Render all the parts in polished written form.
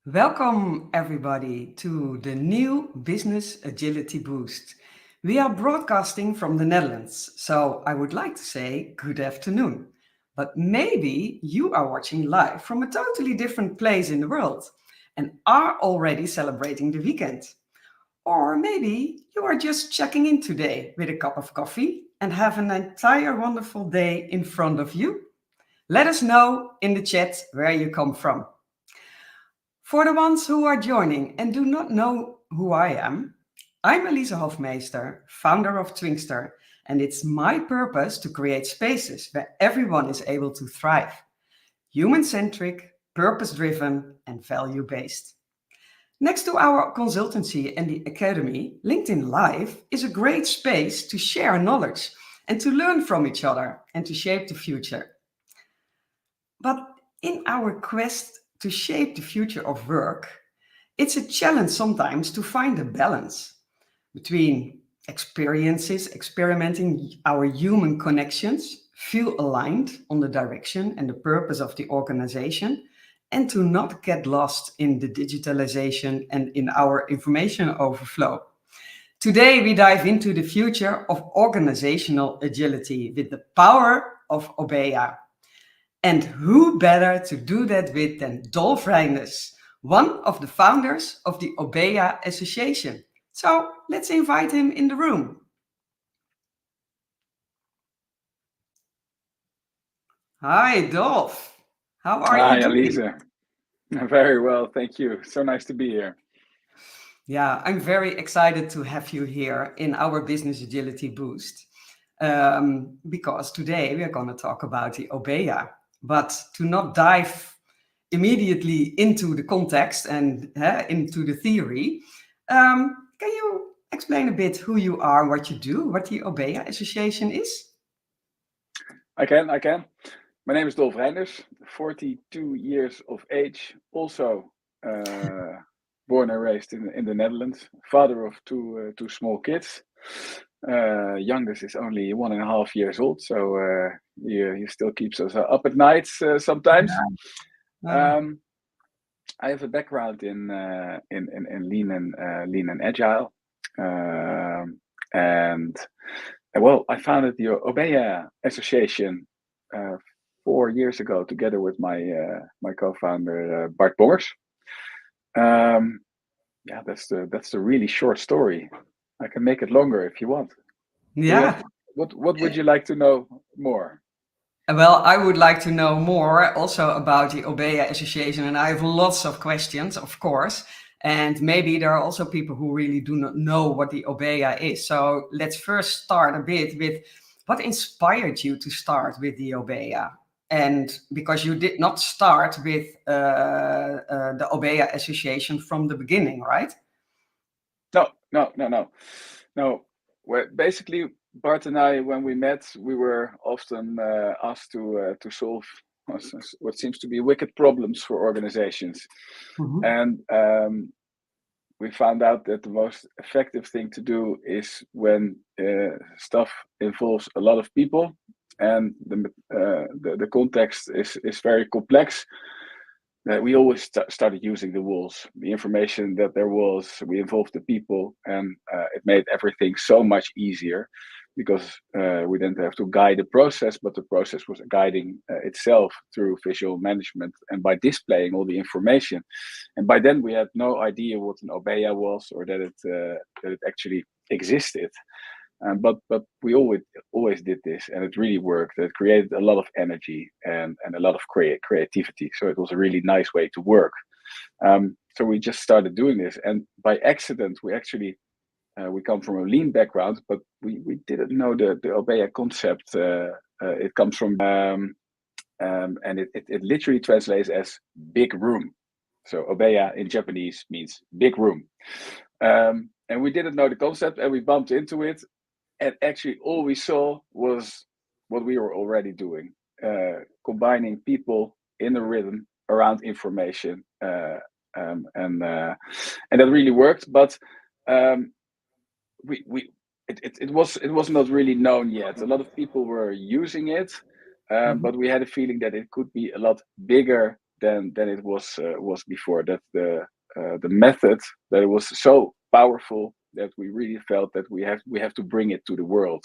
Welcome, everybody, to the new Business Agility Boost. We are broadcasting from the Netherlands, so I would like to say good afternoon. But maybe you are watching live from a totally different place in the world and are already celebrating the weekend. Or maybe you are just checking in today with a cup of coffee and have an entire wonderful day in front of you. Let us know in the chat where you come from. For the ones who are joining and do not know who I am, I'm Elise Hofmeester, founder of Twingster, and it's my purpose to create spaces where everyone is able to thrive. Human-centric, purpose-driven, and value-based. Next to our consultancy and the academy, LinkedIn Live is a great space to share knowledge and to learn from each other and to shape the future. But in our quest to shape the future of work, it's a challenge sometimes to find a balance between experimenting our human connections, feel aligned on the direction and the purpose of the organization, and to not get lost in the digitalization and in our information overflow. Today, we dive into the future of organizational agility with the power of Obeya. And who better to do that with than Dolf Reinders, one of the founders of the Obeya Association. So let's invite him in the room. Hi, Dolf. How are you Hi, doing? Elise. Very well, thank you. So nice to be here. Yeah, I'm very excited to have you here in our Business Agility Boost because today we are going to talk about the Obeya. But to not dive immediately into the context and into the theory, can you explain a bit who you are, what you do, what the Obeya Association is? I can. My name is Dolf Reinders, 42 years of age, also born and raised in the Netherlands, father of two small kids. Youngest is only 1.5 years old, so he still keeps us up at night sometimes. Uh, I have a background in lean and agile, and well, I founded the Obeya Association uh, 4 years ago, together with my co-founder Bart Bongers. Yeah, that's the really short story. I can make it longer if you want. Do you have yeah. what would you like to know more? Well, I would like to know more also about the Obeya Association, and I have lots of questions, of course. And maybe there are also people who really do not know what the Obeya is. So let's first start a bit with what inspired you to start with the Obeya? And because you did not start with the Obeya Association from the beginning, right? No. Well, basically, Bart and I, when we met, we were often asked to solve what seems to be wicked problems for organizations, Mhm. and we found out that the most effective thing to do is when stuff involves a lot of people and the context is very complex. We always started using the rules, the information that there was. We involved the people, and it made everything so much easier because we didn't have to guide the process, but the process was guiding itself through visual management and by displaying all the information. And by then, we had no idea what an Obeya was or that it actually existed. But we always did this, and it really worked. It created a lot of energy and a lot of creativity. So it was a really nice way to work. So we just started doing this, and by accident, we come from a lean background, but we didn't know the Obeya concept. It comes from and it literally translates as big room. So Obeya in Japanese means big room. And we didn't know the concept, and we bumped into it, and actually all we saw was what we were already doing, combining people in a rhythm around information, and that really worked. But um, we it was not really known yet. A lot of people were using it, Mhm. but we had a feeling that it could be a lot bigger than it was before. That the method, that it was so powerful that we really felt that we have to bring it to the world.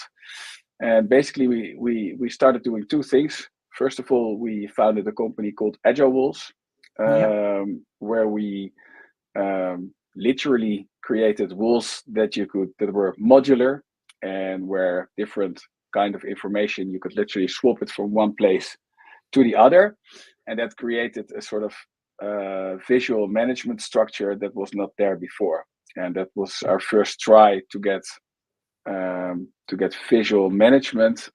And basically, we started doing two things. First of all, we founded a company called Agile Walls, Yeah. where we literally created walls that were modular, and where different kind of information, you could literally swap it from one place to the other, and that created a sort of visual management structure that was not there before. And that was our first try to get visual management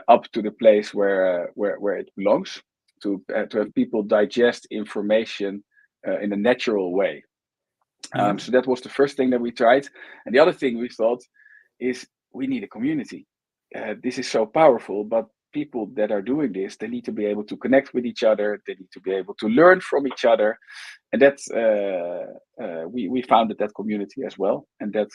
up to the place where it belongs, to have people digest information in a natural way. Yeah. So that was the first thing that we tried. And the other thing we thought is, we need a community. This is so powerful, but people that are doing this, they need to be able to connect with each other. They need to be able to learn from each other. And that's we founded that community as well. And that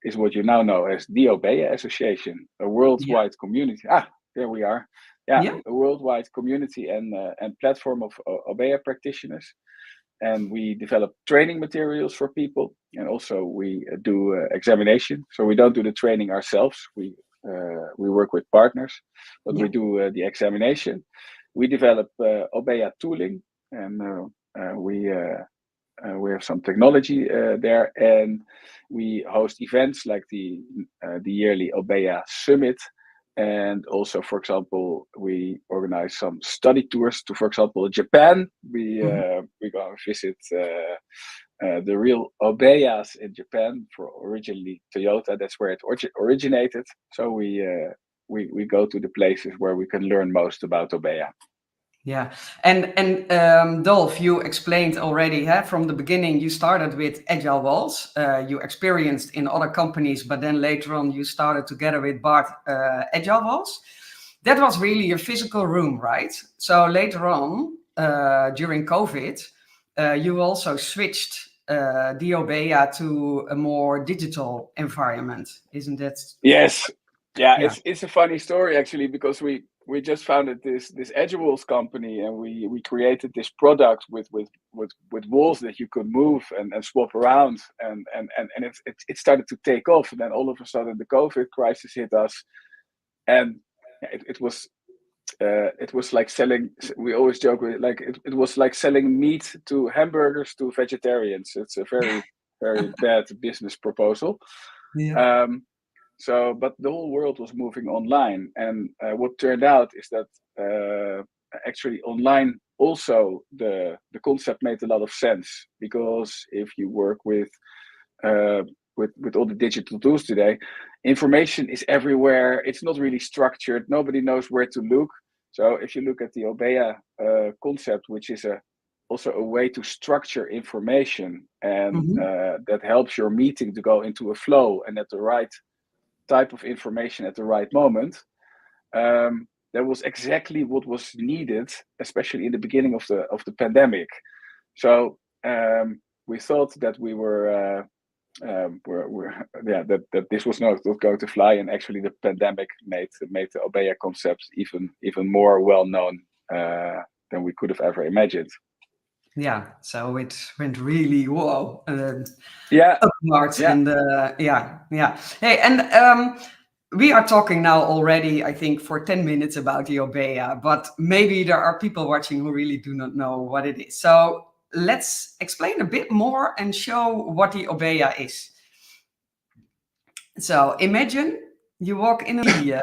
is what you now know as the Obeya Association, a Yeah. worldwide community. Ah, there we are. Yeah, Yeah. a worldwide community and platform of Obeya practitioners. And we develop training materials for people, and also we do examination. So we don't do the training ourselves. We work with partners, but we Yeah. do the examination. We develop Obeya tooling, and we have some technology there, and we host events like the yearly Obeya Summit. And also, for example, we organize some study tours to, for example, Japan. Mhm. We go and visit the real Obeyas in Japan, for originally Toyota. That's where it originated. So we go to the places where we can learn most about Obeya. Yeah, and Dolph, you explained already. From the beginning, you started with Agile Walls. You experienced in other companies, but then later on, you started together with Bart Agile Walls. That was really a physical room, right? So later on, during COVID, you also switched the Obeya to a more digital environment, isn't that? Yes, yeah, Yeah. it's a funny story actually, because we just founded this Edgewalls company, and we created this product with walls that you could move and swap around, and it started to take off. And then all of a sudden the COVID crisis hit us, and yeah, it was like selling. We always joke with, like, it was like selling meat to hamburgers to vegetarians. It's a very bad business proposal. Yeah. Um, so, but the whole world was moving online, and what turned out is that actually online also the concept made a lot of sense, because if you work uh, with all the digital tools today, information is everywhere. It's not really structured. Nobody knows where to look. So if you look at the Obeya concept, which is also a way to structure information, and Mhm. that helps your meeting to go into a flow and at the right type of information at the right moment. That was exactly what was needed, especially in the beginning of the pandemic. So we thought that that this was not going to fly, and actually the pandemic made the Obeya concept even more well known than we could have ever imagined. Yeah, so it went really whoa. Yeah, Upwards yeah, and yeah, yeah. Hey, and we are talking now already, I think, for 10 minutes about the Obeya, but maybe there are people watching who really do not know what it is. So let's explain a bit more and show what the Obeya is. So imagine you walk in a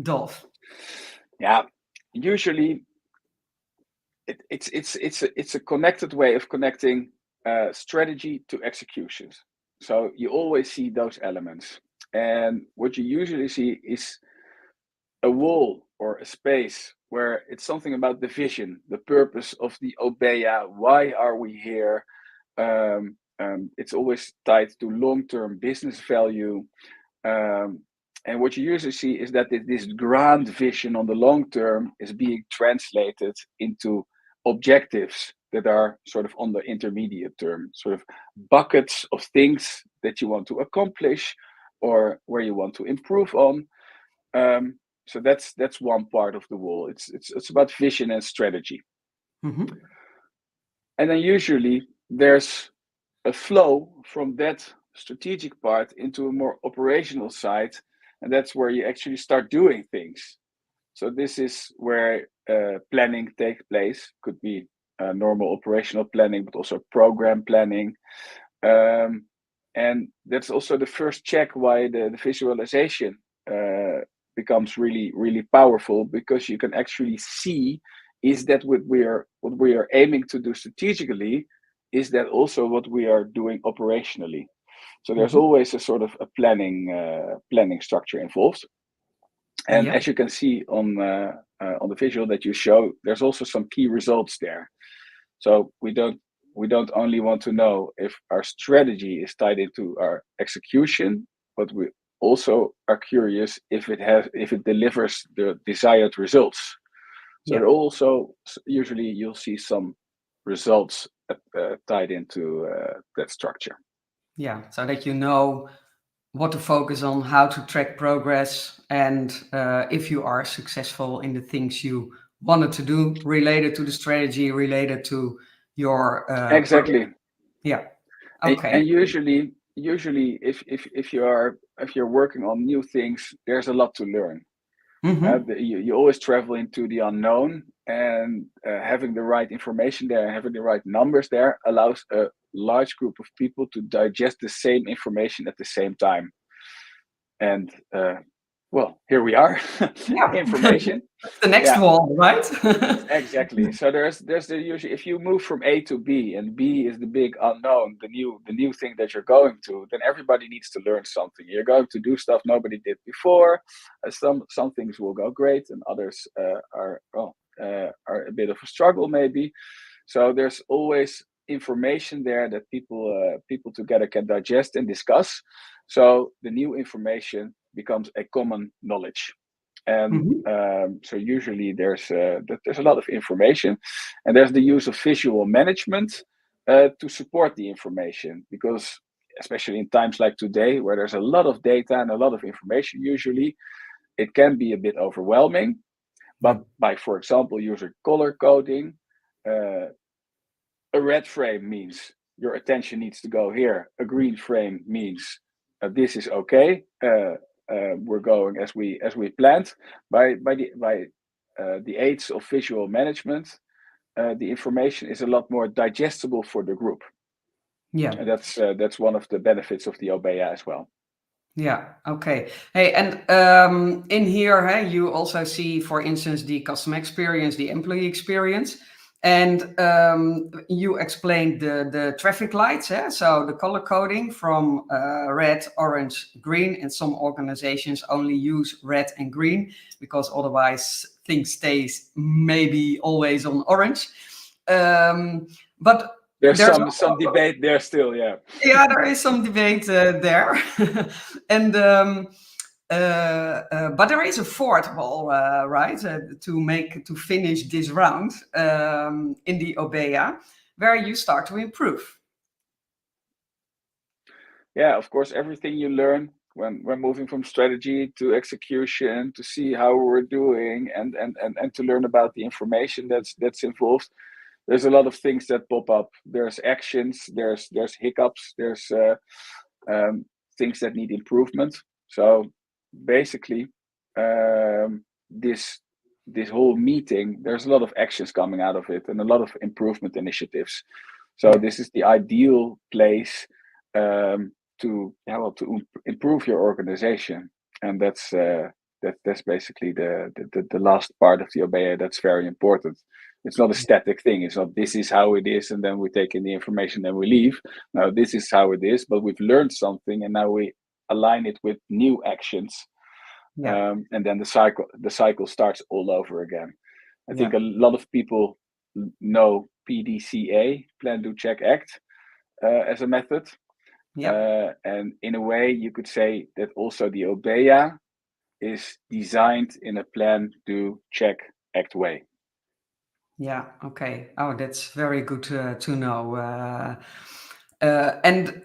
Dolph. yeah. Usually it's a connected way of connecting strategy to executions. So you always see those elements, and what you usually see is a wall or a space where it's something about the vision, the purpose of the Obeya. Why are we here? It's always tied to long-term business value. Um, and what you usually see is that this grand vision on the long term is being translated into objectives that are sort of on the intermediate term, sort of buckets of things that you want to accomplish or where you want to improve on. So that's one part of the wall. It's about vision and strategy. Hmm. And then usually there's a flow from that strategic part into a more operational side. And that's where you actually start doing things. So this is where planning takes place. Could be normal operational planning, but also program planning. Um, and that's also the first check why the visualization uh, becomes really, really powerful, because you can actually see, is that what we are aiming to do strategically, is that also what we are doing operationally. So there's Hmm. always a sort of a planning structure involved. And Yeah. as you can see on the visual that you show, there's also some key results there. So we don't only want to know if our strategy is tied into our execution, but we also are curious if it delivers the desired results. So Yeah. there also usually you'll see some results tied into that structure. Yeah. So that you know what to focus on, how to track progress, and if you are successful in the things you wanted to do related to the strategy, related to your Exactly. yeah. And Okay. usually if you're working on new things, there's a lot to learn. Mm-hmm. You always travel into the unknown, and having the right information there, having the right numbers there, allows a large group of people to digest the same information at the same time. And well, here we are. Yeah. Information. That's the next Yeah, wall, right? exactly. So there's the usually, if you move from A to B, and B is the big unknown, the new thing that you're going to, then everybody needs to learn something. You're going to do stuff nobody did before. Some things will go great, and others are a bit of a struggle maybe. So there's always information there that people together can digest and discuss. So the new information becomes a common knowledge. And Hmm. so usually there's a lot of information, and there's the use of visual management to support the information, because especially in times like today, where there's a lot of data and a lot of information, usually it can be a bit overwhelming. Yeah. But by, for example, using color coding, uh, a red frame means your attention needs to go here. A green frame means this is okay. We're going as we planned. By the aids of visual management, the information is a lot more digestible for the group, Yeah. and that's one of the benefits of the Obeya as well. Yeah. Okay. Hey, and in here, hey, you also see, for instance, the customer experience, the employee experience, and you explained the traffic lights. So the color coding from red, orange, green, and some organizations only use red and green because otherwise things stays maybe always on orange. But There's there's some debate there still, yeah. yeah, there is some debate there, and but there is a fourth wall, right, to finish this round in the Obeya, where you start to improve. Yeah, of course, everything you learn when moving from strategy to execution, to see how we're doing, and to learn about the information that's involved. There's a lot of things that pop up. There's actions, there's hiccups, there's things that need improvement. So basically, this whole meeting, there's a lot of actions coming out of it, and a lot of improvement initiatives. So Yeah, this is the ideal place to improve your organization, and that's basically the last part of the Obeya that's very important. It's not a static thing. It's not, this is how it is, and then we take in the information and we leave. No, this is how it is, but we've learned something, and now we align it with new actions, yeah, and then the cycle starts all over again. I think yeah, a lot of people know PDCA, Plan, Do, Check, Act, as a method, yeah, and in a way you could say that also the Obeya is designed in a Plan, Do, Check, Act way. yeah. Okay. Oh, that's very good to know. And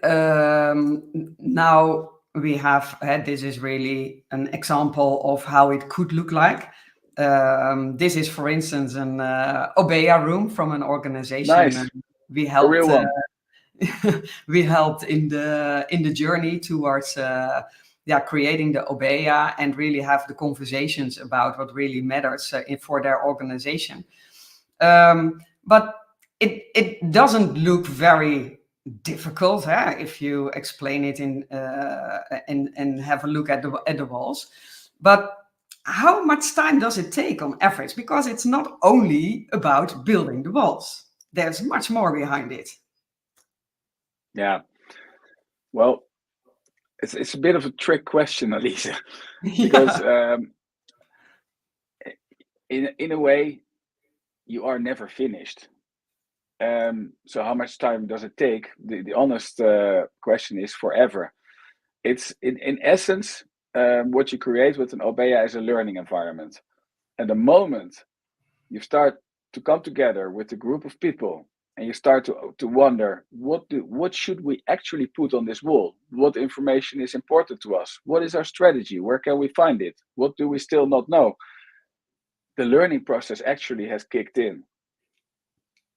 now we have this is really an example of how it could look like. This is, for instance, an Obeya room from an organization Nice. we A real helped. one. We helped in the journey towards creating the Obeya and really have the conversations about what really matters for their organization. But it doesn't look very difficult if you explain it and have a look at the walls. But how much time does it take on average? Because it's not only about building the walls. There's much more behind it. Yeah. Well, it's a bit of a trick question, Elise, because Yeah. in a way you are never finished. So how much time does it take? The honest question is forever. It's in essence what you create with an Obeya is a learning environment. And the moment you start to come together with a group of people and you start to wonder what should we actually put on this wall, what information is important to us, what is our strategy, where can we find it, what do we still not know, the learning process actually has kicked in.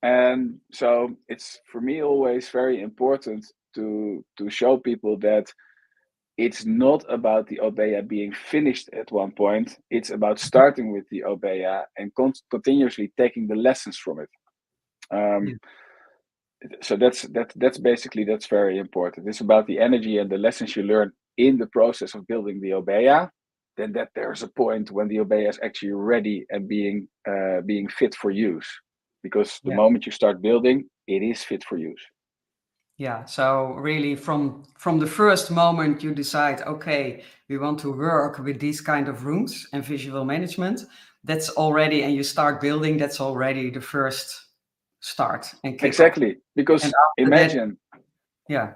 And so it's for me always very important to show people that it's not about the Obeya being finished at one point. It's about starting with the Obeya and continuously taking the lessons from it. Yeah. Um, so that's basically that's very important. It's about the energy and the lessons you learn in the process of building the Obeya. Then that there's a point when the Obeya is actually ready and being fit for use. Because the Yeah. moment you start building, it is fit for use. Yeah, so really from the first moment you decide, okay, we want to work with these kind of rooms and visual management, that's already, and you start building, that's already the first start and kickoff. Exactly. And Because after that, yeah.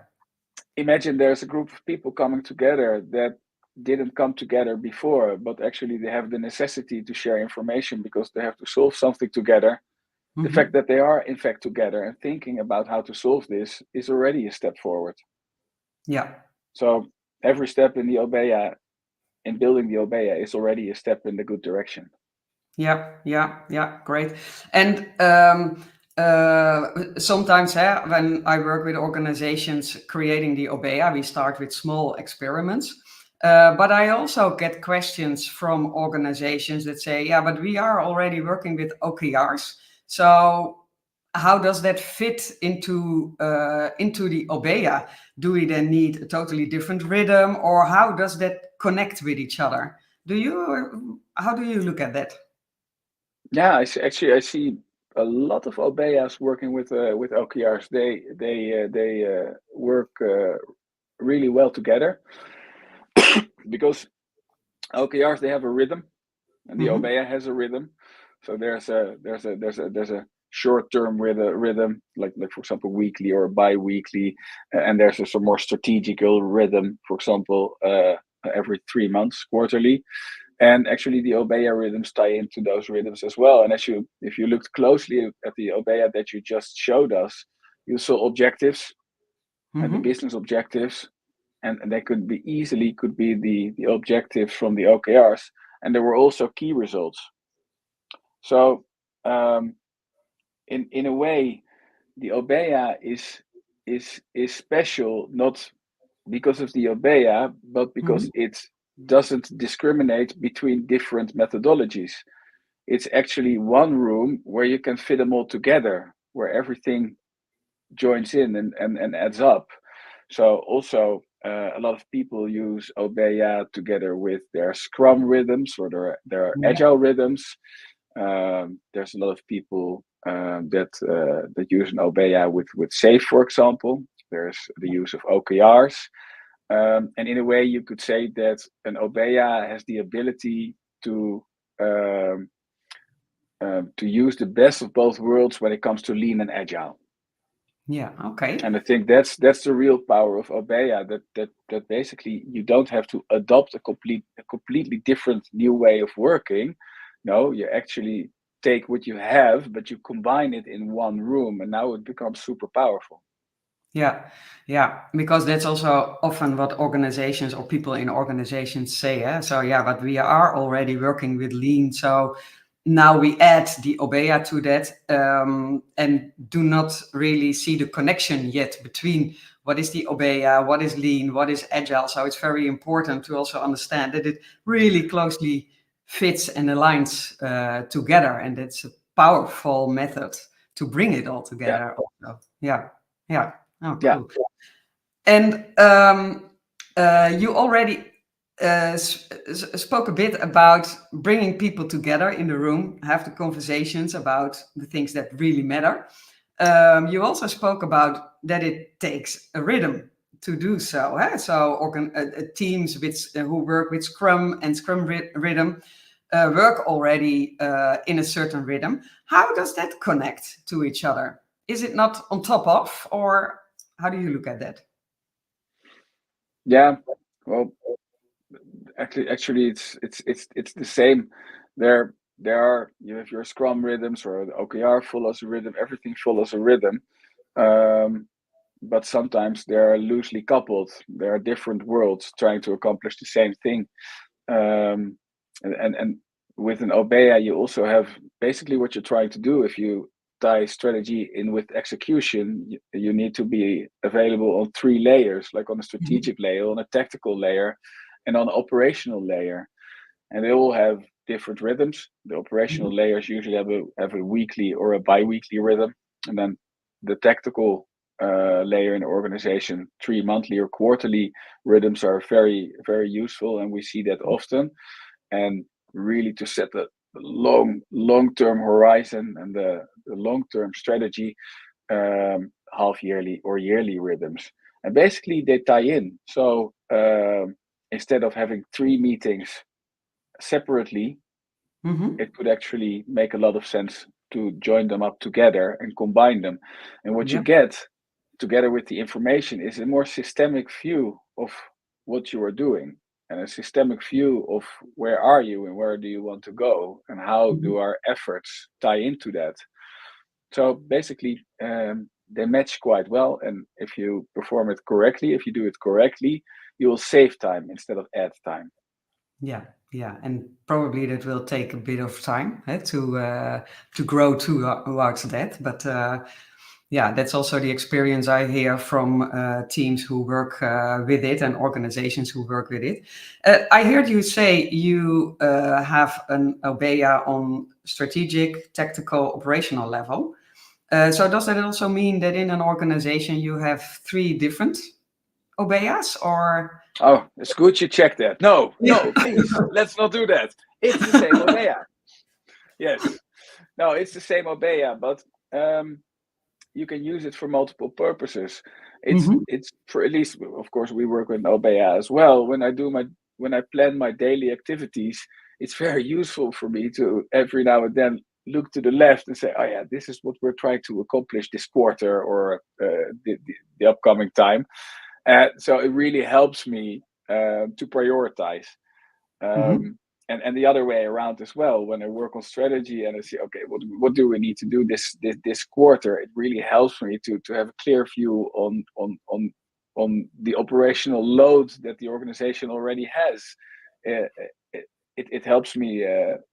imagine there's a group of people coming together that didn't come together before, but actually they have the necessity to share information because they have to solve something together. The fact Hmm. that they are in fact together and thinking about how to solve this is already a step forward. Yeah. So every step in the Obeya, in building the Obeya, is already a step in the good direction. Yeah, yeah, yeah, great. And sometimes when I work with organizations creating the Obeya, we start with small experiments. But I also get questions from organizations that say, yeah, but we are already working with OKRs. So how does that fit into the Obeya? Do we then need a totally different rhythm, or how does that connect with each other? How do you look at that? Yeah, I see a lot of Obeyas working with OKRs. They work really well together because OKRs they have a rhythm and the Hmm. Obeya has a rhythm. So there's a short term with a rhythm like for example weekly or bi-weekly, and there's a some more strategical rhythm, for example every 3 months quarterly. And actually the Obeya rhythms tie into those rhythms as well. And if you looked closely at the Obeya that you just showed us, you saw objectives and the Hmm. business objectives, and they could be easily could be the objectives from the OKRs, and there were also key results. So um, in a way, the Obeya is special not because of the Obeya, but because Hmm. it doesn't discriminate between different methodologies. It's actually one room where you can fit them all together, where everything joins in and adds up. So also a lot of people use Obeya together with their Scrum rhythms or their Yeah. Agile rhythms. There's a lot of people that use an Obeya with Safe, for example. There's the use of OKRs. And in a way, you could say that an Obeya has the ability to um, to use the best of both worlds when it comes to lean and agile. Yeah. Okay. And I think that's the real power of Obeya. That basically you don't have to adopt a completely different new way of working. No, you actually take what you have, but you combine it in one room, and now it becomes super powerful. Yeah, yeah, because that's also often what organizations or people in organizations say. Eh? So yeah, but we are already working with lean, so now we add the Obeya to that, and do not really see the connection yet between what is the Obeya, what is lean, what is agile. So it's very important to also understand that it really closely fits and aligns together, and it's a powerful method to bring it all Yeah, together. Also. Yeah, yeah. Oh, yeah, cool. And you already spoke a bit about bringing people together in the room, have the conversations about the things that really matter. You also spoke about that it takes a rhythm to do so. Eh? So teams who work with Scrum and Scrum rhythm work already in a certain rhythm. How does that connect to each other? Is it not on top of, or how do you look at that? yeah. Well, actually, it's the same. There are, you have your Scrum rhythms, or the OKR follows a rhythm. Everything follows a rhythm. Um, but sometimes they are loosely coupled. There are different worlds trying to accomplish the same thing. Um, and with an Obeya, you also have basically what you're trying to do. If you tie strategy in with execution, you need to be available on three layers, like on a Mhm. strategic layer, on a tactical layer, and on an operational layer. And they all have different rhythms. The Mhm. operational layers usually have a weekly or a bi-weekly rhythm, and then the tactical layer in the organization, 3 monthly or quarterly rhythms are very useful, and we see that often. And really to set a long term horizon and the long term strategy, half yearly or yearly rhythms, and basically they tie in. So instead of having three meetings separately, Mhm. it could actually make a lot of sense to join them up together and combine them. And what you Yeah. get together with the information is a more systemic view of what you are doing, and a systemic view of where are you and where do you want to go and how Mhm. do our efforts tie into that. So basically, they match quite well. And if you perform it correctly, if you do it correctly, you will save time instead of add time. Yeah. Yeah. And probably that will take a bit of time to grow towards that. But yeah, that's also the experience I hear from teams who work with it and organizations who work with it. I heard you say you have an Obeya on strategic, tactical, operational level. So does that also mean that in an organization you have three different Obeyas, or? Oh, it's good you check that. No, Yeah. no, please, let's not do that. It's the same Obeya. Yes. No, it's the same Obeya, but um, you can use it for multiple purposes. Mhm. It's for, at least, of course, we work with Obeya as well. When I plan my daily activities, it's very useful for me to every now and then look to the left and say, oh yeah, this is what we're trying to accomplish this quarter, or the upcoming time. So it really helps me to prioritize. Mhm. And the other way around as well. When I work on strategy and I see, okay, what do we need to do this quarter? It really helps me to have a clear view on the operational load that the organization already has. Uh, it helps me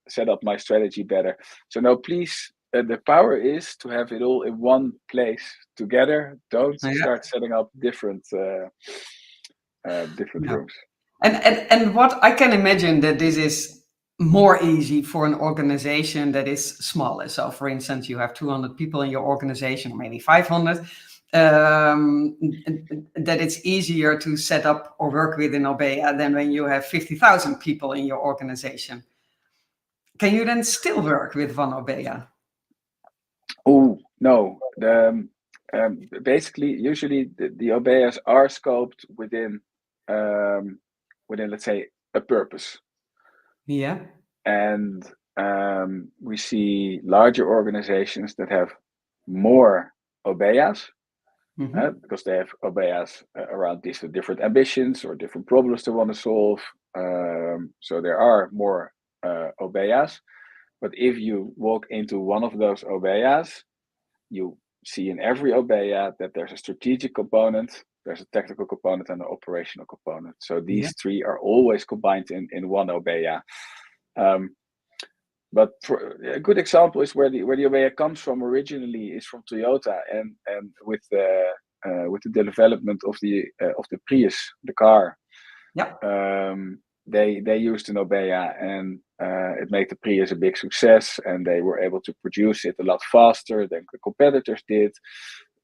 set up my strategy better. So no, please. The power is to have it all in one place together. Don't Yeah. start setting up different Yeah. rooms. And what I can imagine that this is more easy for an organization that is smaller. So, for instance, you have 200 people in your organization, or maybe 500. That it's easier to set up or work with in Obeya than when you have 50,000 people in your organization. Can you then still work with one Obeya? Oh no, basically usually the obeyas are scoped um, within, let's say, a purpose, Yeah. and we see larger organizations that have more obeyas, Hmm. because they have obeyas around these different ambitions or different problems they want to solve. So there are more obeyas, but if you walk into one of those obeyas, you see in every Obeya that there's a strategic component, there's a technical component, and an operational component. So Yeah. these three are always combined in one Obeya. But a good example is where the Obeya comes from originally is from Toyota, and with the development of the Prius, the car, Yeah. they used an Obeya, and it made the Prius a big success, and they were able to produce it a lot faster than the competitors did.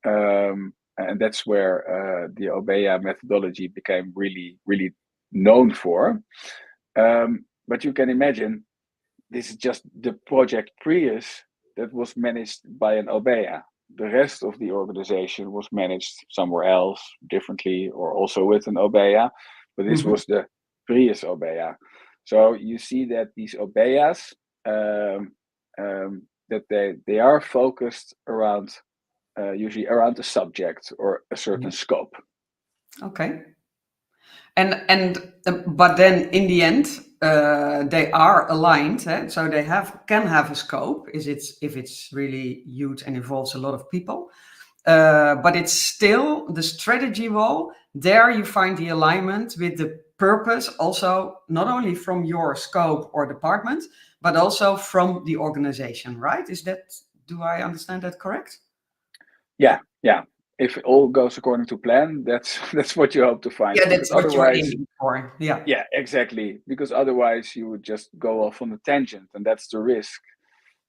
And that's where the Obeya methodology became really, really known for. But you can imagine, this is just the project Prius that was managed by an Obeya. The rest of the organization was managed somewhere else, differently, or also with an Obeya. But this Mhm. was the Prius Obeya. So you see that these Obeyas, that they are focused around, usually around a subject or a certain Yeah. scope. Okay. But then in the end, they are aligned, so they can have a scope. If it's really huge and involves a lot of people, but it's still the strategy role. There you find the alignment with the purpose, also not only from your scope or department, but also from the organization. Right? Do I understand that correct? Yeah, yeah. If it all goes according to plan, that's what you hope to find. Yeah, Because that's what you're otherwise, aiming for. Yeah. yeah, exactly. Because otherwise, you would just go off on a tangent, and that's the risk.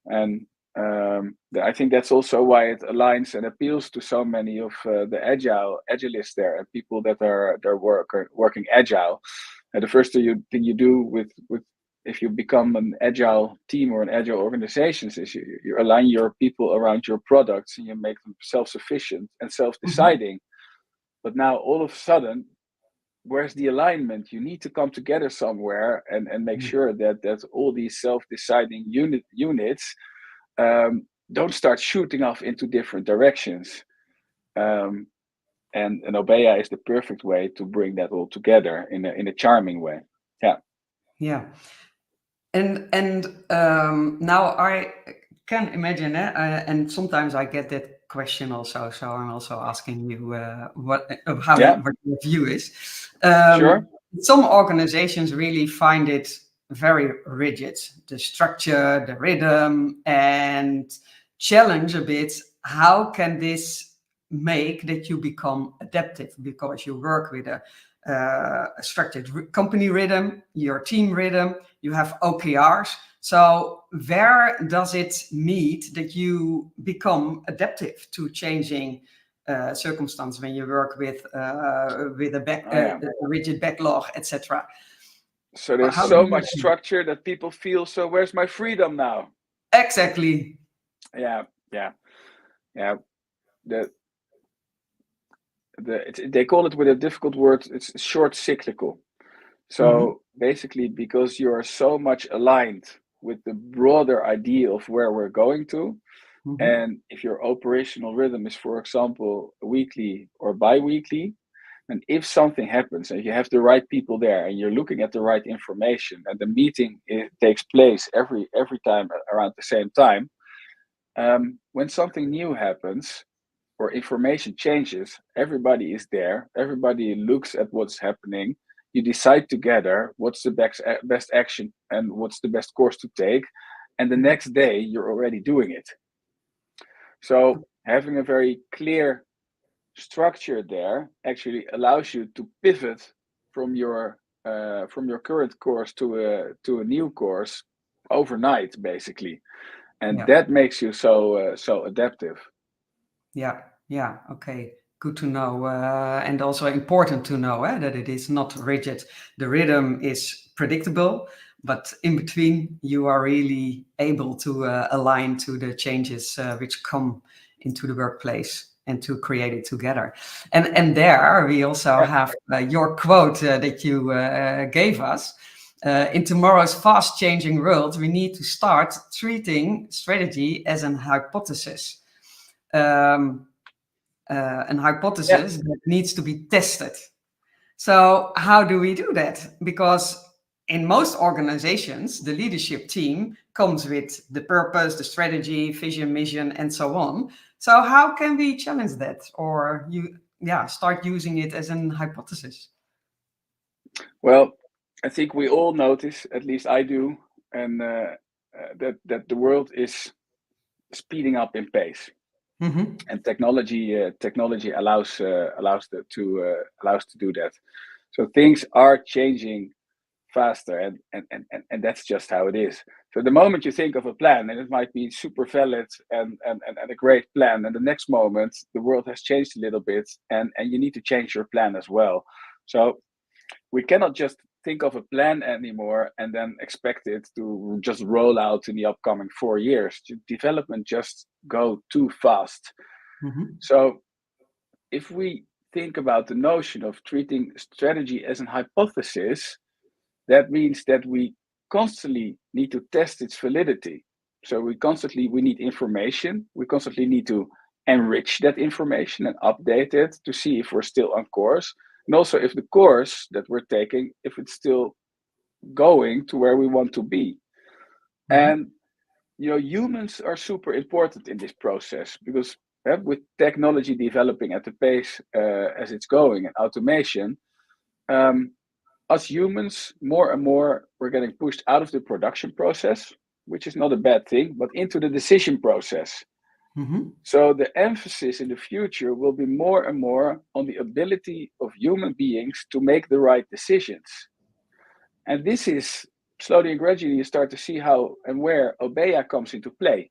And I think that's also why it aligns and appeals to so many of the agilists there, and people that are working agile. And the first thing you do with if you become an agile team or an agile organization is you align your people around your products, and you make them self-sufficient and Mhm. self-deciding. But now all of a sudden, where's the alignment? You need to come together somewhere and make sure that all these self-deciding units don't start shooting off into different directions. Um, and an Obeya is the perfect way to bring that all together in a charming way. Yeah. Yeah. Now I can imagine, and sometimes I get that question also. So I'm also asking you Yeah. what your view is. Sure. Some organizations really find it very rigid, the structure, the rhythm, and challenge a bit. How can this make that you become adaptive because you work with a structured company rhythm, your team rhythm, you have OKRs. So where does it meet that you become adaptive to changing circumstance when you work with Oh, yeah. a rigid backlog, etc.? So there's How do so you much do? structure that people feel, so where's my freedom now? Exactly. Yeah. Yeah. Yeah. The they call it with a difficult word, it's short cyclical. Hmm. So basically, because you are so much aligned with the broader idea of where we're going to, Hmm. and if your operational rhythm is, for example, weekly or bi-weekly, and if something happens and you have the right people there and you're looking at the right information, and the meeting takes place every time around the same time, when something new happens or information changes, everybody is there, everybody looks at what's happening, you decide together what's the best action and what's the best course to take, and the Yeah. next day you're already doing it. So having a very clear structure there actually allows you to pivot from your current course to a new course overnight, basically, and Yeah. that makes you so adaptive. Yeah, yeah, okay. Good to know, and also important to know that it is not rigid. The rhythm is predictable, but in between, you are really able to align to the changes which come into the workplace and to create it together. And there we also Yeah, have your quote that you gave us. In tomorrow's fast-changing world, we need to start treating strategy as an hypothesis, um, an yeah, hypothesis that needs to be tested. So, how do we do that? Because in most organizations, the leadership team comes with the purpose, the strategy, vision, mission, and so on. So how can we challenge that, or start using it as an hypothesis? Well, I think we all notice, at least I do, and that the world is speeding up in pace, Mm-hmm. and technology allows to do that. So things are changing faster, and that's just how it is. So the moment you think of a plan, and it might be super valid and a great plan, and the next moment the world has changed a little bit, and you need to change your plan as well. So we cannot just think of a plan anymore and then expect it to just roll out in the upcoming 4 years. Development just go too fast. Mm-hmm. So if we think about the notion of treating strategy as an hypothesis, that means that we constantly need to test its validity. So we need information. We constantly need to enrich that information and update it to see if we're still on course, and also if the course that we're taking, if it's still going to where we want to be. Mm-hmm. And humans are super important in this process because with technology developing at the pace as it's going and automation, um, us humans, more and more, we're getting pushed out of the production process, which is not a bad thing, but into the decision process. Mm-hmm. So the emphasis in the future will be more and more on the ability of human beings to make the right decisions. And this is slowly and gradually you start to see how and where Obeya comes into play.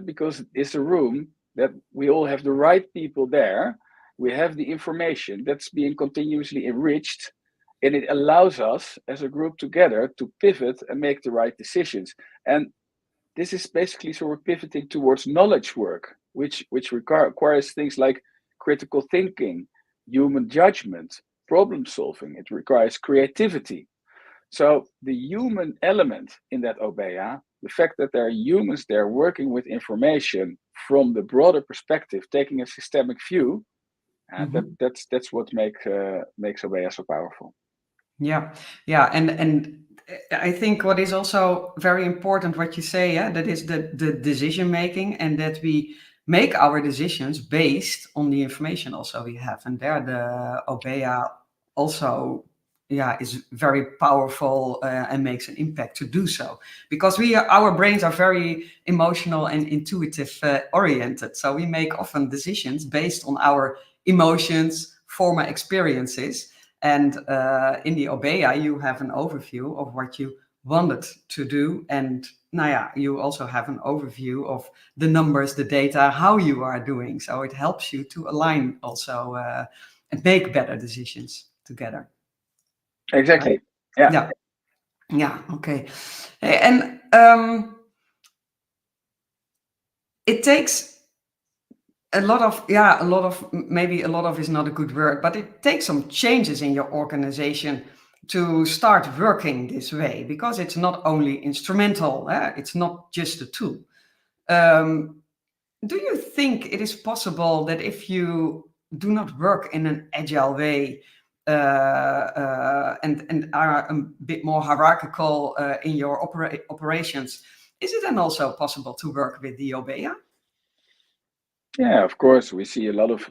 Because it's a room that we all have the right people there. We have the information that's being continuously enriched, and it allows us as a group together to pivot and make the right decisions. And this is basically so we're pivoting towards knowledge work, which requires things like critical thinking, human judgment, problem solving. It requires creativity. So the human element in that Obeya, the fact that there are humans there working with information from the broader perspective, taking a systemic view, Mm-hmm. that's what makes Obeya so powerful. Yeah, yeah, and I think what is also very important what you say, yeah, that is the decision making, and that we make our decisions based on the information also we have, and there the Obeya also, yeah, is very powerful and makes an impact to do so, because our brains are very emotional and intuitive oriented, so we make often decisions based on our emotions, former experiences. And in the Obeya, you have an overview of what you wanted to do. And you also have an overview of the numbers, the data, how you are doing. So it helps you to align also and make better decisions together. Right? Exactly. Yeah. Yeah. Yeah. Okay. And it takes a lot of, maybe a lot of is not a good word, but it takes some changes in your organization to start working this way, because it's not only instrumental, it's not just a tool. Um, do you think it is possible that if you do not work in an agile way and are a bit more hierarchical in your operations, is it then also possible to work with the Obeya? Yeah, of course, we see a lot of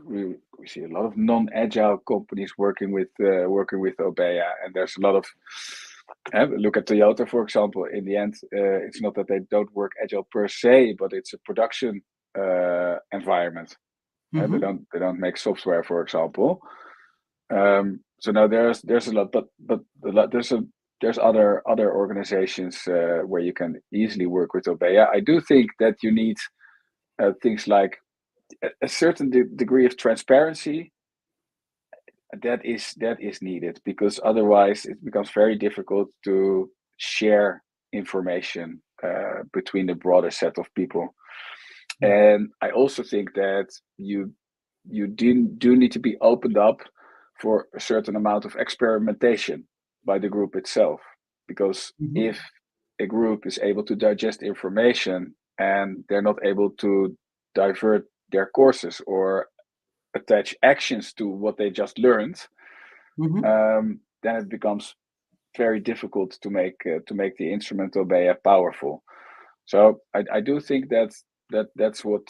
non-agile companies working with Obeya, and there's a lot of look at Toyota, for example. In the end, it's not that they don't work agile per se, but it's a production environment. Mm-hmm. They don't make software, for example. So now there's a lot, but there's other organizations where you can easily work with Obeya. I do think that you need things like a certain degree of transparency that is needed, because otherwise it becomes very difficult to share information between the broader set of people. Yeah. And I also think that you do need to be opened up for a certain amount of experimentation by the group itself, because Mm-hmm. if a group is able to digest information and they're not able to divert their courses or attach actions to what they just learned, Mm-hmm. then it becomes very difficult to make the instrument Obeya powerful. So I do think that that's what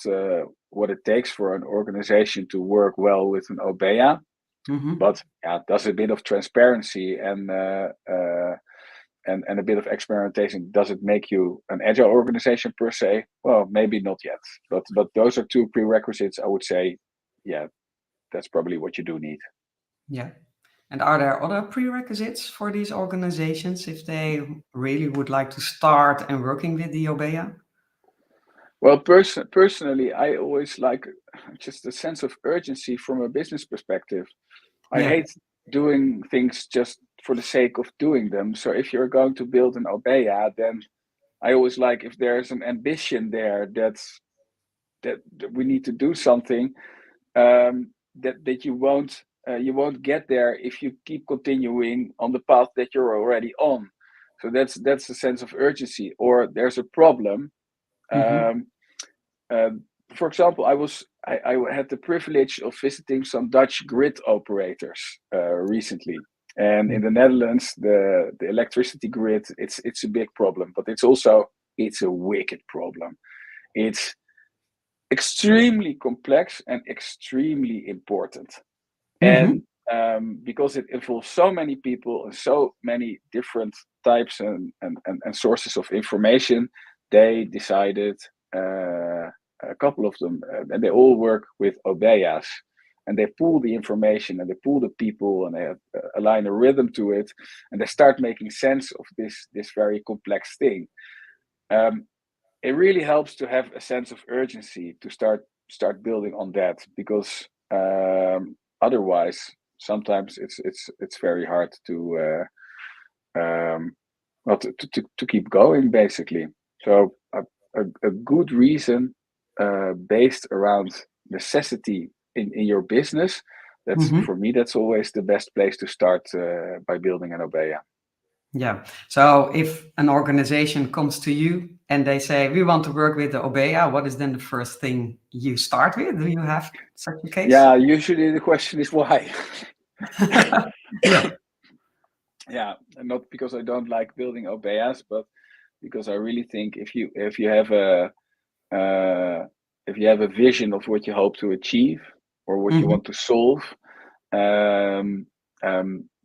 it takes for an organization to work well with an Obeya. Mm-hmm. But yeah, does a bit of transparency and a bit of experimentation, does it make you an agile organization per se? Well, maybe not yet. But those are two prerequisites, I would say. Yeah, that's probably what you do need. Yeah. And are there other prerequisites for these organizations if they really would like to start and working with the Obeya? Well, personally, I always like just a sense of urgency from a business perspective. I Yeah. hate doing things just for the sake of doing them. So if you're going to build an Obeya, then I always like if there's an ambition there that we need to do something, that you won't get there if you keep continuing on the path that you're already on. So that's a sense of urgency. Or there's a problem. Mm-hmm. Um, for example, I had the privilege of visiting some Dutch grid operators recently, and in the Netherlands, the electricity grid, it's a big problem, but it's a wicked problem. It's extremely complex and extremely important, Mm-hmm. and because it involves so many people and so many different types and sources of information, they decided, a couple of them, and they all work with Obeyas, and they pool the information and they pool the people and they align a rhythm to it, and they start making sense of this very complex thing. Um, it really helps to have a sense of urgency to start building on that, because otherwise sometimes it's very hard to well to keep going, basically. So a good reason, based around necessity in your business, that's Mm-hmm. for me, that's always the best place to start, by building an Obeya. Yeah. So if an organization comes to you and they say, we want to work with the Obeya, what is then the first thing you start with? Do you have such a case? Yeah, usually the question is why. Yeah. Yeah, and not because I don't like building OBS, but because I really think uh, if you have a vision of what you hope to achieve or what you Mm-hmm. want to solve, um,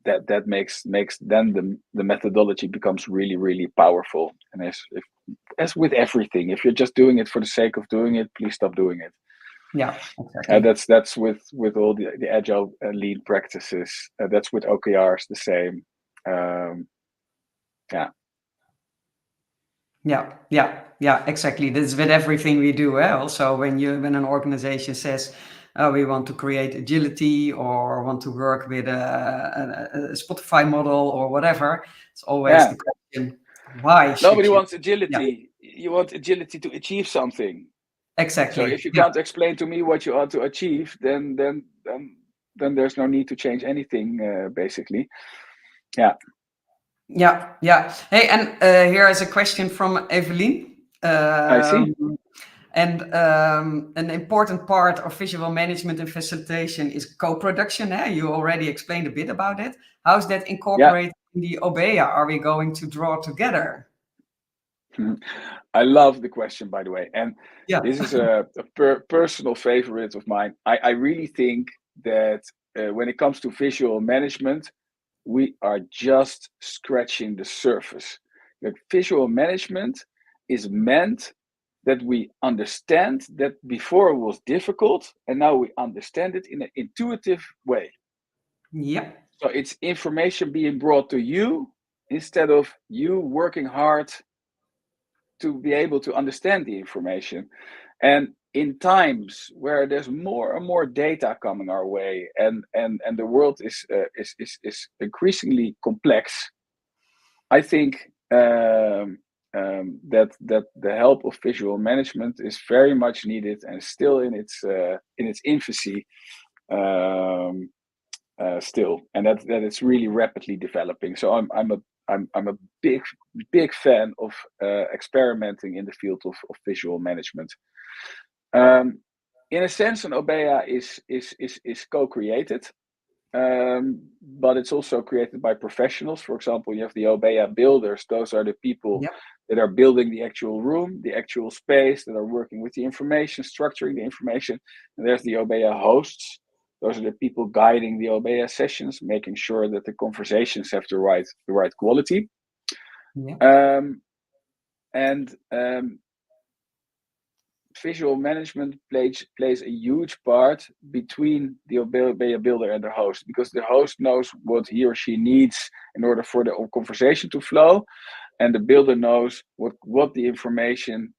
that makes then the methodology becomes really really powerful. And as with everything, if you're just doing it for the sake of doing it, please stop doing it. Yeah, exactly. That's with all the agile lean practices. That's with OKRs the same. Um, yeah. Yeah, yeah, yeah, exactly. This is with everything we do. Also, when an organization says we want to create agility or want to work with a Spotify model or whatever, it's always Yeah. the question: why should Nobody you? wants Yeah, agility. You want agility to achieve something. So exactly. if you Yeah. can't explain to me what you ought to achieve, then there's no need to change anything, basically. Yeah. Yeah, yeah. Hey, and here is a question from Evelyn. I see. And an important part of visual management and facilitation is co-production. Eh? You already explained a bit about it. How is that Yeah. incorporated in the Obeya? Are we going to draw together? I love the question, by the way. And Yeah. this is a personal favorite of mine. I really think that, when it comes to visual management, we are just scratching the surface. Like, visual management is meant that we understand that before it was difficult, and now we understand it in an intuitive way. Yeah. So it's information being brought to you instead of you working hard to be able to understand the information. And in times where there's more and more data coming our way, and the world is increasingly complex, I think, that the help of visual management is very much needed and still in its infancy, um, still, and that it's really rapidly developing. So I'm a big fan of, experimenting in the field of visual management. Um, in a sense, an Obeya is co-created. but it's also created by professionals. For example, you have the Obeya builders. Those are the people Yep. that are building the actual room, the actual space, that are working with the information, structuring the information. And there's the Obeya hosts. Those are the people guiding the Obeya sessions, making sure that the conversations have the right quality. Yep. And visual management plays a huge part between the Obeya builder and the host, because the host knows what he or she needs in order for the conversation to flow, and the builder knows what the information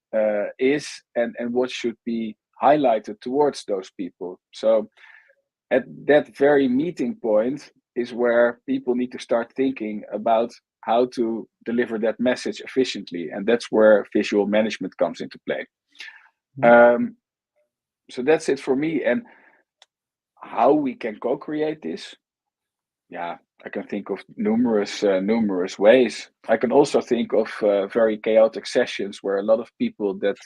is, and what should be highlighted towards those people. So at that very meeting point is where people need to start thinking about how to deliver that message efficiently, and that's where visual management comes into play. Yep. So that's it for me. And how we can co-create this, yeah, I can think of numerous ways. I can also think of very chaotic sessions where a lot of people that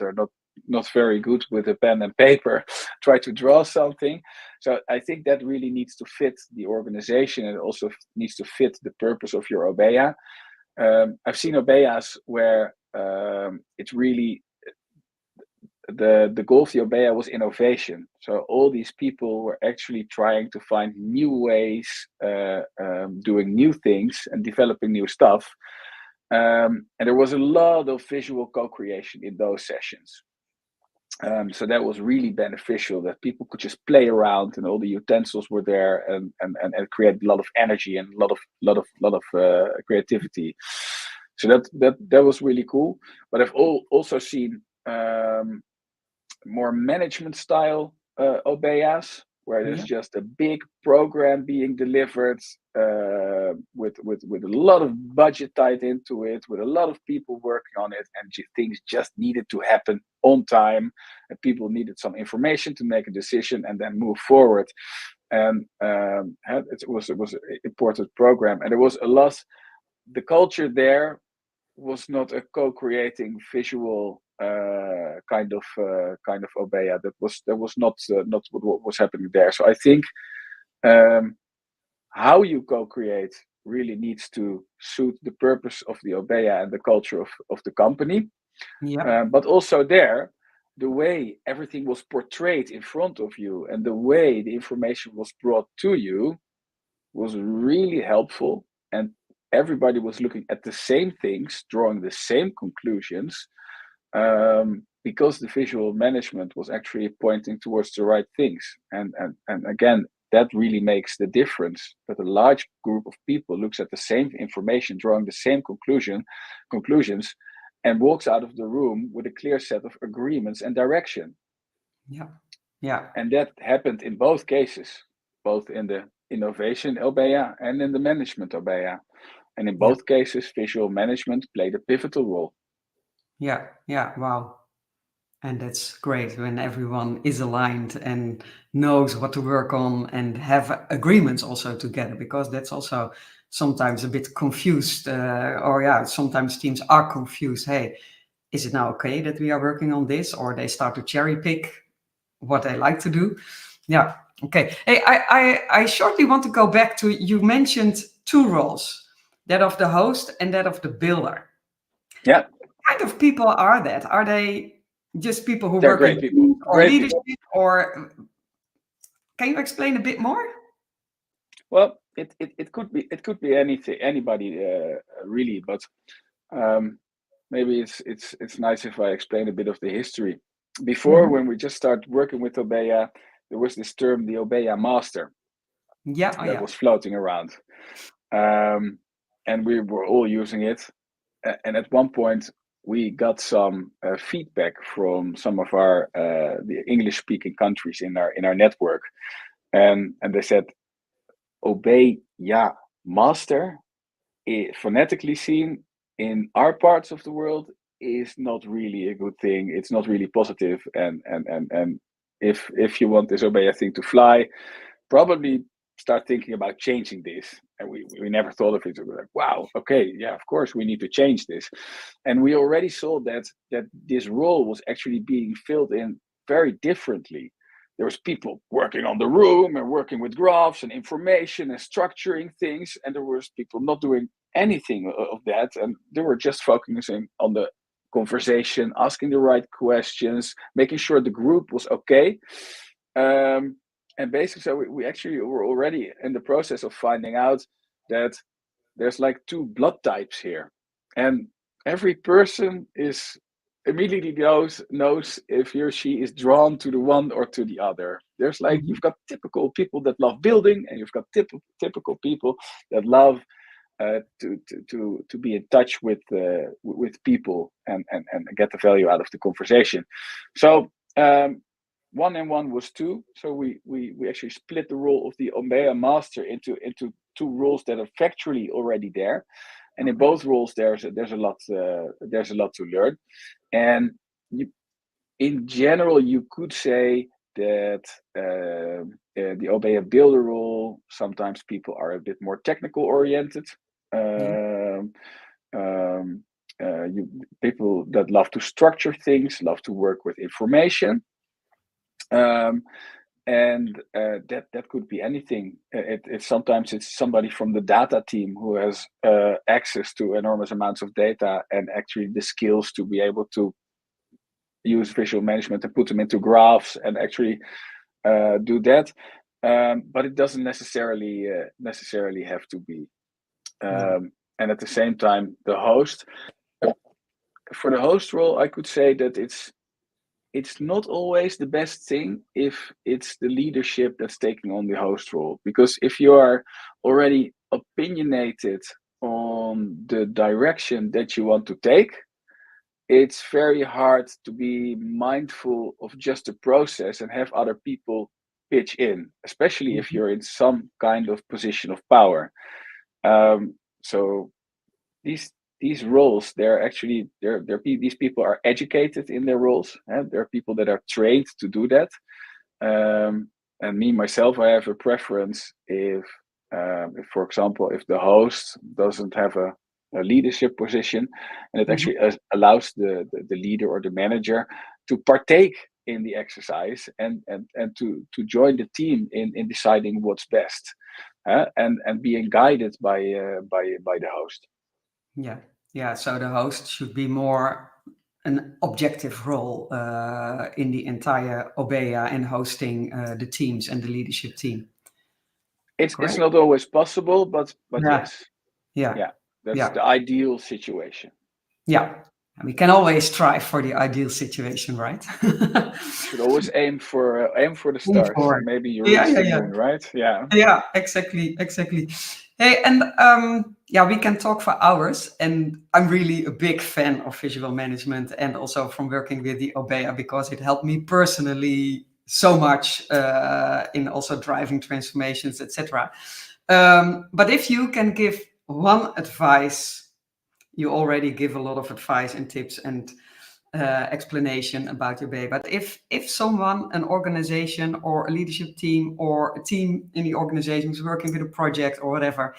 are not very good with a pen and paper try to draw something. So I think that really needs to fit the organization, and also needs to fit the purpose of your Obeya. I've seen Obeyas where it's really the goal of the Obeya was innovation. So all these people were actually trying to find new ways, doing new things and developing new stuff. And there was a lot of visual co-creation in those sessions. So that was really beneficial, that people could just play around and all the utensils were there, and create a lot of energy and a lot of creativity. So that was really cool. But I've also seen more management style Obeyas, where there's Yep. just a big program being delivered, with a lot of budget tied into it, with a lot of people working on it, and things just needed to happen on time, and people needed some information to make a decision and then move forward. And it was an important program, and there was a lot. The culture there was not a co-creating visual kind of Obeya. That was not what was happening there. So I think um, how you co-create really needs to suit the purpose of the Obeya and the culture of the company. Yep. But also there, the way everything was portrayed in front of you and the way the information was brought to you was really helpful, and everybody was looking at the same things, drawing the same conclusions, because the visual management was actually pointing towards the right things. And again, that really makes the difference, that a large group of people looks at the same information, drawing the same conclusions, and walks out of the room with a clear set of agreements and direction. Yep. Yeah. And that happened in both cases, both in the innovation Obeya and in the management Obeya. And in Yeah. both cases, visual management played a pivotal role. Yeah. Yeah. Wow. And that's great when everyone is aligned and knows what to work on and have agreements also together, because that's also sometimes a bit confused. Or, yeah, sometimes teams are confused. Hey, is it now okay that we are working on this? Or they start to cherry pick what they like to do. Yeah. Okay. Hey, I shortly want to go back to, you mentioned two roles, that of the host and that of the builder. Yeah, Kind of people are that? Are they just people who they're work in great people. teams or Great people. leadership, or can you explain a bit more? Well, it could be anything, anybody, really. But um, maybe it's nice if I explain a bit of the history. Before, Mhm. when we just started working with Obeya, there was this term, the Obeya Master, Yeah, oh that yeah. was floating around, um, and we were all using it. And at one point, we got some feedback from some of our the English-speaking countries in our network, and they said, Obeya Master, phonetically seen in our parts of the world, is not really a good thing. It's not really positive, and if you want this Obeya thing to fly, probably start thinking about changing this. And we never thought of it. We were like, wow, okay, yeah, of course we need to change this. And we already saw that this role was actually being filled in very differently. there was people working on the room and working with graphs and information and structuring things, and there was people not doing anything of that, and they were just focusing on the conversation, asking the right questions, making sure the group was okay. And basically, so we actually were already in the process of finding out that there's like two blood types here, and every person is immediately knows if he or she is drawn to the one or to the other. There's like, Mhm. you've got typical people that love building, and you've got typical people that love to be in touch with people and get the value out of the conversation. So 1 and 1 was 2. So we actually split the role of the Obeya master into 2 roles that are factually already there, and in Okay. both roles there's a lot to learn. And you, in general, you could say that the Obeya builder role, sometimes people are a bit more technical oriented. Yeah. Um, um, People that love to structure things, love to work with information. Um, and that could be anything. Sometimes it's somebody from the data team who has access to enormous amounts of data and actually the skills to be able to use visual management and put them into graphs and actually do that. But it doesn't necessarily have to be. No. And at the same time, the host, for the host role, I could say that it's not always the best thing if it's the leadership that's taking on the host role, because if you are already opinionated on the direction that you want to take, it's very hard to be mindful of just the process and have other people pitch in, especially if Mhm. you're in some kind of position of power. So these these roles, they're actually these people are educated in their roles, and there are people that are trained to do that. And me myself, I have a preference if, for example, if the host doesn't have a leadership position, and it Mhm. actually allows the leader or the manager to partake in the exercise and to join the team in deciding what's best, and being guided by the host. Yeah. Yeah. So the host should be more an objective role in the entire Obeya and hosting the teams and the leadership team. It's Correct? not always possible, but Yeah. yes, Yeah. yeah, that's Yeah. the ideal situation. Yeah. And we can always strive for the ideal situation, right? Should always aim for the Move stars, forward. and maybe you Yeah. reach Yeah. the Yeah. moon, right? Yeah. Yeah, exactly, exactly. Hey, and yeah, we can talk for hours, and I'm really a big fan of visual management and also from working with the Obeya because it helped me personally so much in also driving transformations, etc. But if you can give one advice, you already give a lot of advice and tips and explanation about your baby. But if someone, an organization or a leadership team or a team in the organization is working with a project or whatever,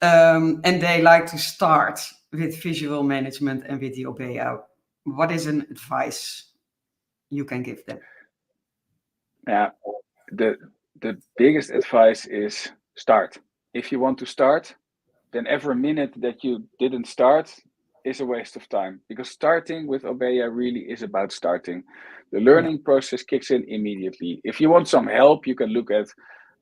and they like to start with visual management and with the Obeya, what is an advice you can give them? Yeah. The the biggest advice is start. If you want to start, then every minute that you didn't start is a waste of time, because starting with Obeya really is about starting. The Yeah, learning process kicks in immediately. If you want some help, you can look at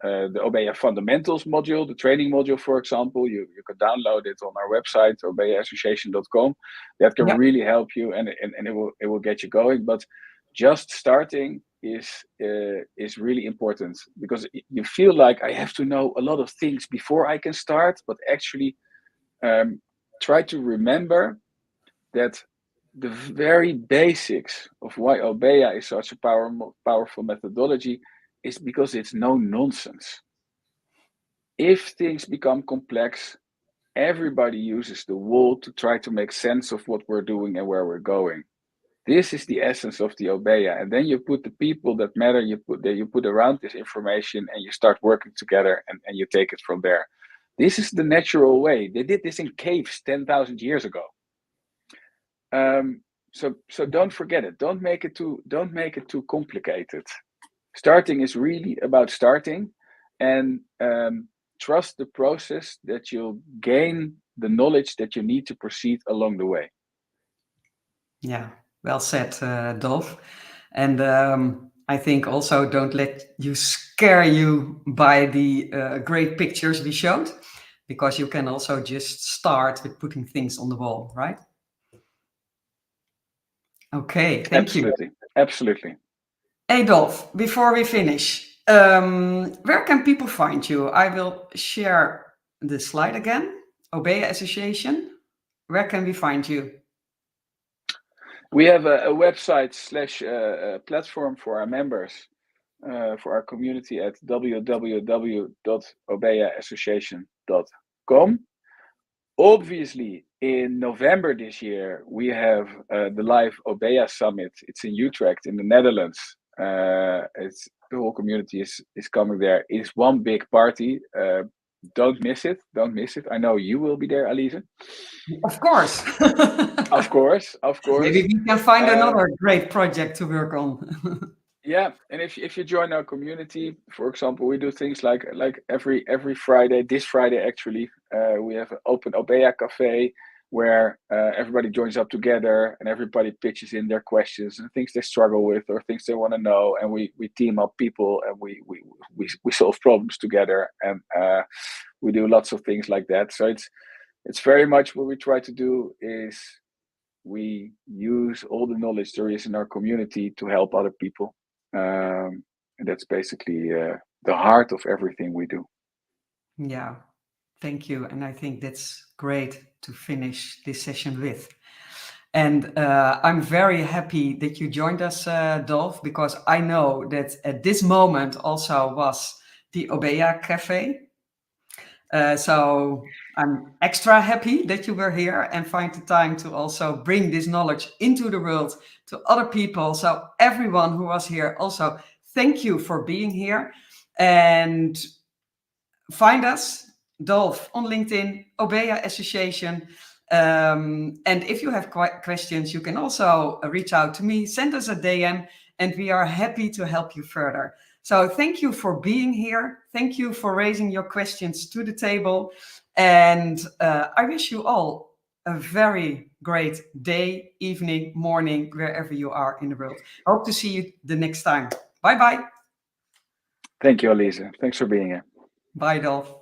the Obeya fundamentals module, the training module, for example. You can download it on our website, obeyassociation.com. That can yeah, really help you, and it will get you going. But just starting is really important, because you feel like I have to know a lot of things before I can start, but actually try to remember that the very basics of why Obeya is such a powerful methodology is because it's no nonsense. If things become complex, everybody uses the wall to try to make sense of what we're doing and where we're going. This is the essence of the Obeya, and then you put the people that matter, you put around this information, and you start working together, and you take it from there. This is the natural way. They did this in caves 10,000 years ago. So don't forget it. Don't make it too complicated. Starting is really about starting, and trust the process that you'll gain the knowledge that you need to proceed along the way. Yeah, well said, Dolf. And I think also don't let you scare you by the great pictures we showed, because you can also just start with putting things on the wall, right? Okay, thank you. Absolutely, absolutely. Adolf, before we finish, where can people find you? I will share the slide again. Obeya Association. Where can we find you? We have a website slash platform for our members, for our community at www.obeyaassociation.com. Obviously, in November this year, we have the live Obeya Summit. It's in Utrecht in the Netherlands. It's the whole community is coming there. It's one big party. Don't miss it. Don't miss it. I know you will be there, Alize. Of course. Of course, of Maybe course. we can find another great project to work on. Yeah, and if you join our community, for example, we do things like every Friday. This Friday, actually, we have an open Obeya cafe where everybody joins up together and everybody pitches in their questions and things they struggle with or things they want to know, and we team up people and we solve problems together, and we do lots of things like that. So it's very much what we try to do is we use all the knowledge there is in our community to help other people. And that's basically the heart of everything we do. Yeah, thank you. And I think that's great to finish this session with. And I'm very happy that you joined us, Dolf, because I know that at this moment also was the Obeya Cafe. So I'm extra happy that you were here and find the time to also bring this knowledge into the world to other people. So everyone who was here also, thank you for being here. And find us, Dolf, on LinkedIn, Obeya Association. And if you have questions, you can also reach out to me, send us a DM, and we are happy to help you further. So thank you for being here. Thank you for raising your questions to the table. And I wish you all a very great day, evening, morning, wherever you are in the world. Hope to see you the next time. Bye-bye. Thank you, Alize. Thanks for being here. Bye, Dolf.